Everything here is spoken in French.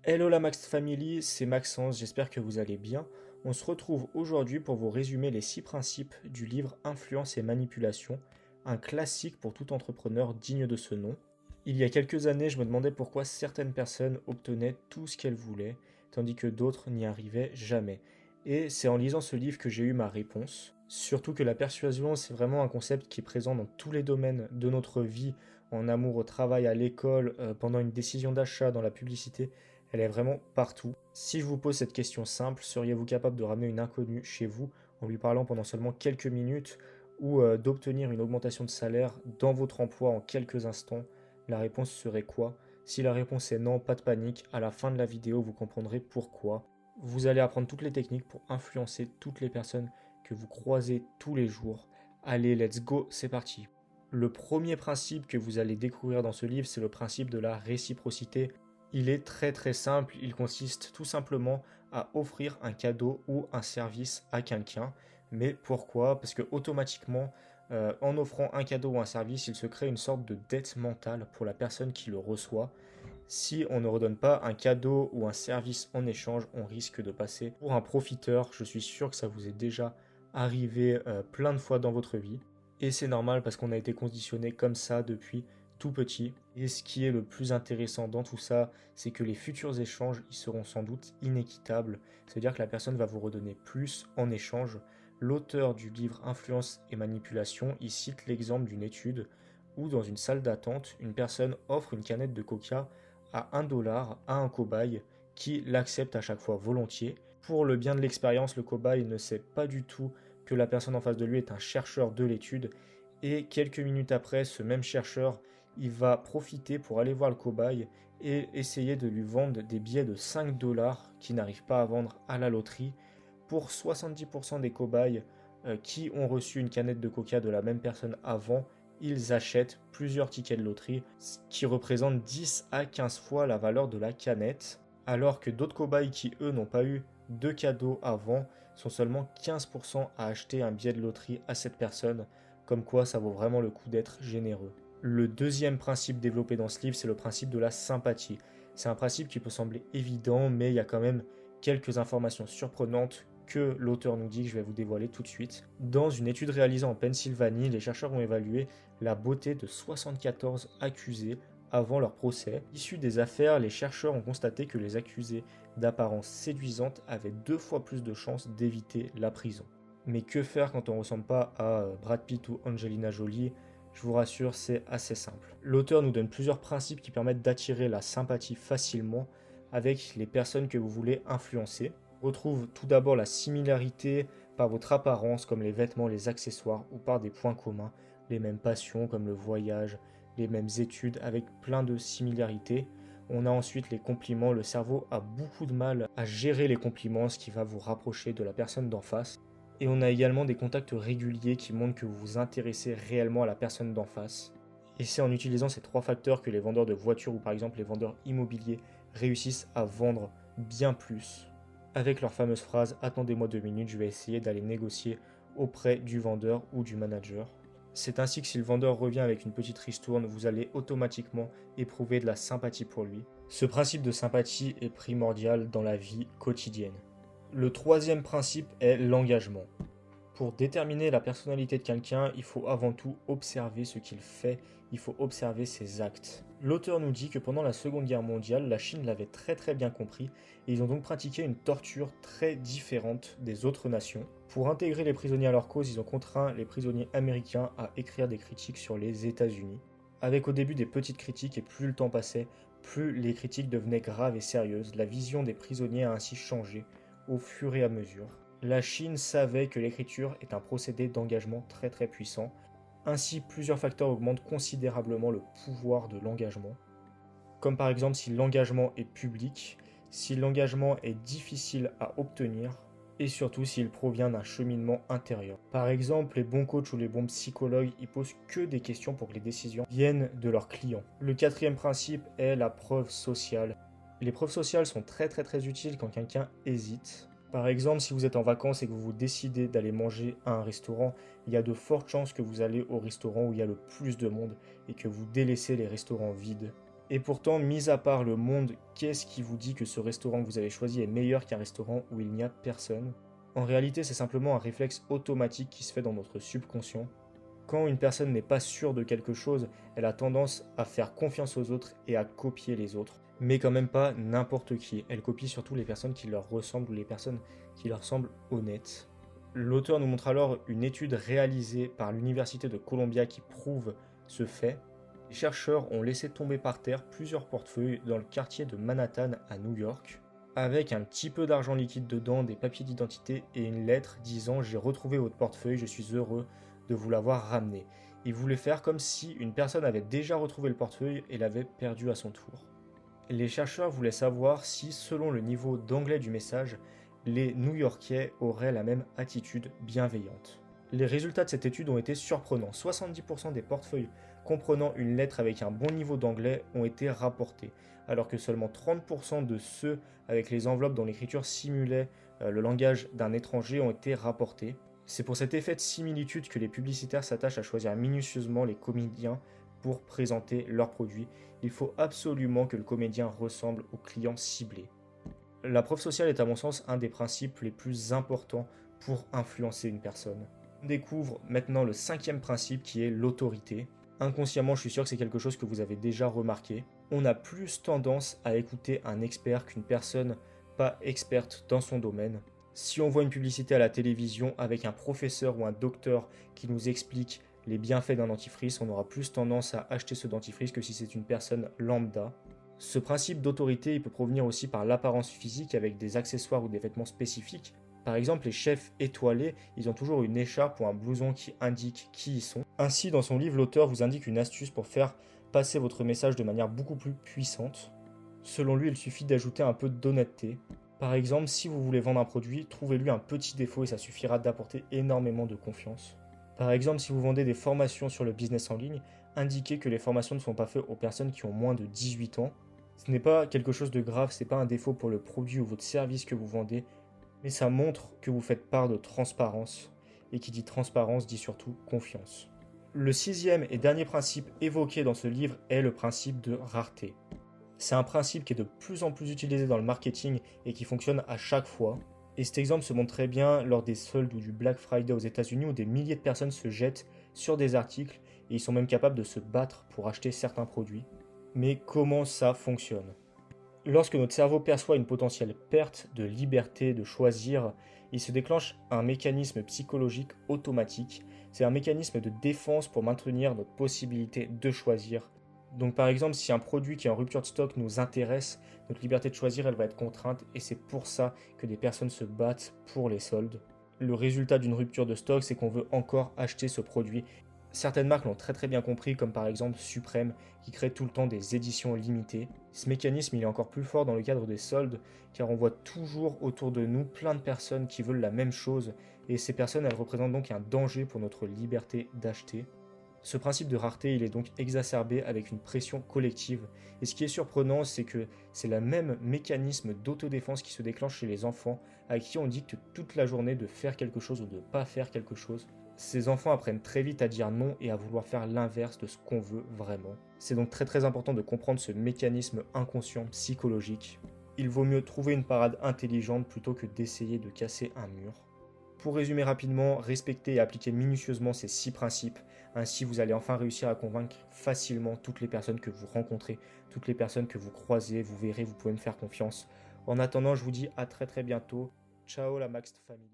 Hello la Max Family, c'est Maxence, j'espère que vous allez bien. On se retrouve aujourd'hui pour vous résumer les 6 principes du livre Influence et Manipulation, un classique pour tout entrepreneur digne de ce nom. Il y a quelques années, je me demandais pourquoi certaines personnes obtenaient tout ce qu'elles voulaient, tandis que d'autres n'y arrivaient jamais. Et c'est en lisant ce livre que j'ai eu ma réponse. Surtout que la persuasion, c'est vraiment un concept qui est présent dans tous les domaines de notre vie, en amour, au travail, à l'école, pendant une décision d'achat, dans la publicité. Elle est vraiment partout. Si je vous pose cette question simple, seriez-vous capable de ramener une inconnue chez vous en lui parlant pendant seulement quelques minutes ou d'obtenir une augmentation de salaire dans votre emploi en quelques instants? La réponse serait quoi? Si la réponse est non, pas de panique, à la fin de la vidéo, vous comprendrez pourquoi. Vous allez apprendre toutes les techniques pour influencer toutes les personnes que vous croisez tous les jours. Allez, let's go, c'est parti. Le premier principe que vous allez découvrir dans ce livre, c'est le principe de la réciprocité. Il est très très simple, il consiste tout simplement à offrir un cadeau ou un service à quelqu'un. Mais pourquoi? Parce que automatiquement, en offrant un cadeau ou un service, il se crée une sorte de dette mentale pour la personne qui le reçoit. Si on ne redonne pas un cadeau ou un service en échange, on risque de passer pour un profiteur. Je suis sûr que ça vous est déjà arrivé plein de fois dans votre vie. Et c'est normal parce qu'on a été conditionné comme ça depuis tout petit. Et ce qui est le plus intéressant dans tout ça, c'est que les futurs échanges, ils seront sans doute inéquitables. C'est-à-dire que la personne va vous redonner plus en échange. L'auteur du livre Influence et Manipulation, il cite l'exemple d'une étude où dans une salle d'attente, une personne offre une canette de coca à 1 dollar à un cobaye qui l'accepte à chaque fois volontiers. Pour le bien de l'expérience, le cobaye ne sait pas du tout que la personne en face de lui est un chercheur de l'étude et quelques minutes après, ce même chercheur, il va profiter pour aller voir le cobaye et essayer de lui vendre des billets de 5 dollars qu'il n'arrive pas à vendre à la loterie. Pour 70% des cobayes qui ont reçu une canette de coca de la même personne avant, ils achètent plusieurs tickets de loterie, ce qui représente 10 à 15 fois la valeur de la canette, alors que d'autres cobayes qui, eux, n'ont pas eu de cadeau avant, sont seulement 15% à acheter un billet de loterie à cette personne, comme quoi ça vaut vraiment le coup d'être généreux. Le deuxième principe développé dans ce livre, c'est le principe de la sympathie. C'est un principe qui peut sembler évident, mais il y a quand même quelques informations surprenantes que l'auteur nous dit que je vais vous dévoiler tout de suite. Dans une étude réalisée en Pennsylvanie, les chercheurs ont évalué la beauté de 74 accusés avant leur procès. Issus des affaires, les chercheurs ont constaté que les accusés d'apparence séduisante avaient 2 fois plus de chances d'éviter la prison. Mais que faire quand on ne ressemble pas à Brad Pitt ou Angelina Jolie? Je vous rassure, c'est assez simple. L'auteur nous donne plusieurs principes qui permettent d'attirer la sympathie facilement avec les personnes que vous voulez influencer. On retrouve tout d'abord la similarité par votre apparence comme les vêtements, les accessoires ou par des points communs, les mêmes passions comme le voyage, les mêmes études avec plein de similarités. On a ensuite les compliments. Le cerveau a beaucoup de mal à gérer les compliments, ce qui va vous rapprocher de la personne d'en face. Et on a également des contacts réguliers qui montrent que vous vous intéressez réellement à la personne d'en face. Et c'est en utilisant ces 3 facteurs que les vendeurs de voitures ou par exemple les vendeurs immobiliers réussissent à vendre bien plus. Avec leur fameuse phrase «Attendez-moi 2 minutes, je vais essayer d'aller négocier auprès du vendeur ou du manager». C'est ainsi que si le vendeur revient avec une petite ristourne, vous allez automatiquement éprouver de la sympathie pour lui. Ce principe de sympathie est primordial dans la vie quotidienne. Le troisième principe est l'engagement. Pour déterminer la personnalité de quelqu'un, il faut avant tout observer ce qu'il fait, il faut observer ses actes. L'auteur nous dit que pendant la Seconde Guerre mondiale, la Chine l'avait très bien compris et ils ont donc pratiqué une torture très différente des autres nations. Pour intégrer les prisonniers à leur cause, ils ont contraint les prisonniers américains à écrire des critiques sur les États-Unis. Avec au début des petites critiques et plus le temps passait, plus les critiques devenaient graves et sérieuses. La vision des prisonniers a ainsi changé au fur et à mesure. La Chine savait que l'écriture est un procédé d'engagement très puissant. Ainsi, plusieurs facteurs augmentent considérablement le pouvoir de l'engagement. Comme par exemple si l'engagement est public, si l'engagement est difficile à obtenir, et surtout s'il provient d'un cheminement intérieur. Par exemple, les bons coachs ou les bons psychologues, ils posent que des questions pour que les décisions viennent de leurs clients. Le quatrième principe est la preuve sociale. Les preuves sociales sont très utiles quand quelqu'un hésite. Par exemple, si vous êtes en vacances et que vous vous décidez d'aller manger à un restaurant, il y a de fortes chances que vous allez au restaurant où il y a le plus de monde et que vous délaissez les restaurants vides. Et pourtant, mis à part le monde, qu'est-ce qui vous dit que ce restaurant que vous avez choisi est meilleur qu'un restaurant où il n'y a personne? En réalité, c'est simplement un réflexe automatique qui se fait dans notre subconscient. Quand une personne n'est pas sûre de quelque chose, elle a tendance à faire confiance aux autres et à copier les autres. Mais quand même pas n'importe qui. Elle copie surtout les personnes qui leur ressemblent ou les personnes qui leur semblent honnêtes. L'auteur nous montre alors une étude réalisée par l'Université de Columbia qui prouve ce fait. Les chercheurs ont laissé tomber par terre plusieurs portefeuilles dans le quartier de Manhattan à New York, avec un petit peu d'argent liquide dedans, des papiers d'identité et une lettre disant «J'ai retrouvé votre portefeuille, je suis heureux de vous l'avoir ramené». Ils voulaient faire comme si une personne avait déjà retrouvé le portefeuille et l'avait perdu à son tour. Les chercheurs voulaient savoir si, selon le niveau d'anglais du message, les New-Yorkais auraient la même attitude bienveillante. Les résultats de cette étude ont été surprenants. 70% des portefeuilles comprenant une lettre avec un bon niveau d'anglais ont été rapportés, alors que seulement 30% de ceux avec les enveloppes dont l'écriture simulait le langage d'un étranger ont été rapportés. C'est pour cet effet de similitude que les publicitaires s'attachent à choisir minutieusement les comédiens pour présenter leurs produits. Il faut absolument que le comédien ressemble au client ciblé. La preuve sociale est à mon sens un des principes les plus importants pour influencer une personne. On découvre maintenant le 5e principe qui est l'autorité. Inconsciemment, je suis sûr que c'est quelque chose que vous avez déjà remarqué. On a plus tendance à écouter un expert qu'une personne pas experte dans son domaine. Si on voit une publicité à la télévision avec un professeur ou un docteur qui nous explique les bienfaits d'un dentifrice, on aura plus tendance à acheter ce dentifrice que si c'est une personne lambda. Ce principe d'autorité, il peut provenir aussi par l'apparence physique avec des accessoires ou des vêtements spécifiques. Par exemple, les chefs étoilés, ils ont toujours une écharpe ou un blouson qui indique qui ils sont. Ainsi, dans son livre, l'auteur vous indique une astuce pour faire passer votre message de manière beaucoup plus puissante. Selon lui, il suffit d'ajouter un peu d'honnêteté. Par exemple, si vous voulez vendre un produit, trouvez-lui un petit défaut et ça suffira d'apporter énormément de confiance. Par exemple, si vous vendez des formations sur le business en ligne, indiquez que les formations ne sont pas faites aux personnes qui ont moins de 18 ans. Ce n'est pas quelque chose de grave, ce n'est pas un défaut pour le produit ou votre service que vous vendez, mais ça montre que vous faites part de transparence. Et qui dit transparence dit surtout confiance. Le 6e et dernier principe évoqué dans ce livre est le principe de rareté. C'est un principe qui est de plus en plus utilisé dans le marketing et qui fonctionne à chaque fois. Et cet exemple se montre très bien lors des soldes ou du Black Friday aux États-Unis où des milliers de personnes se jettent sur des articles et ils sont même capables de se battre pour acheter certains produits. Mais comment ça fonctionne? Lorsque notre cerveau perçoit une potentielle perte de liberté de choisir, il se déclenche un mécanisme psychologique automatique. C'est un mécanisme de défense pour maintenir notre possibilité de choisir. Donc par exemple, si un produit qui est en rupture de stock nous intéresse, notre liberté de choisir, elle va être contrainte et c'est pour ça que des personnes se battent pour les soldes. Le résultat d'une rupture de stock, c'est qu'on veut encore acheter ce produit. Certaines marques l'ont très bien compris, comme par exemple Supreme, qui crée tout le temps des éditions limitées. Ce mécanisme, il est encore plus fort dans le cadre des soldes, car on voit toujours autour de nous plein de personnes qui veulent la même chose, et ces personnes, elles représentent donc un danger pour notre liberté d'acheter. Ce principe de rareté, il est donc exacerbé avec une pression collective. Et ce qui est surprenant, c'est que c'est le même mécanisme d'autodéfense qui se déclenche chez les enfants, à qui on dicte toute la journée de faire quelque chose ou de ne pas faire quelque chose. Ces enfants apprennent très vite à dire non et à vouloir faire l'inverse de ce qu'on veut vraiment. C'est donc très important de comprendre ce mécanisme inconscient psychologique. Il vaut mieux trouver une parade intelligente plutôt que d'essayer de casser un mur. Pour résumer rapidement, respectez et appliquez minutieusement ces 6 principes. Ainsi, vous allez enfin réussir à convaincre facilement toutes les personnes que vous rencontrez, toutes les personnes que vous croisez. Vous verrez, vous pouvez me faire confiance. En attendant, je vous dis à très bientôt. Ciao la Max Family.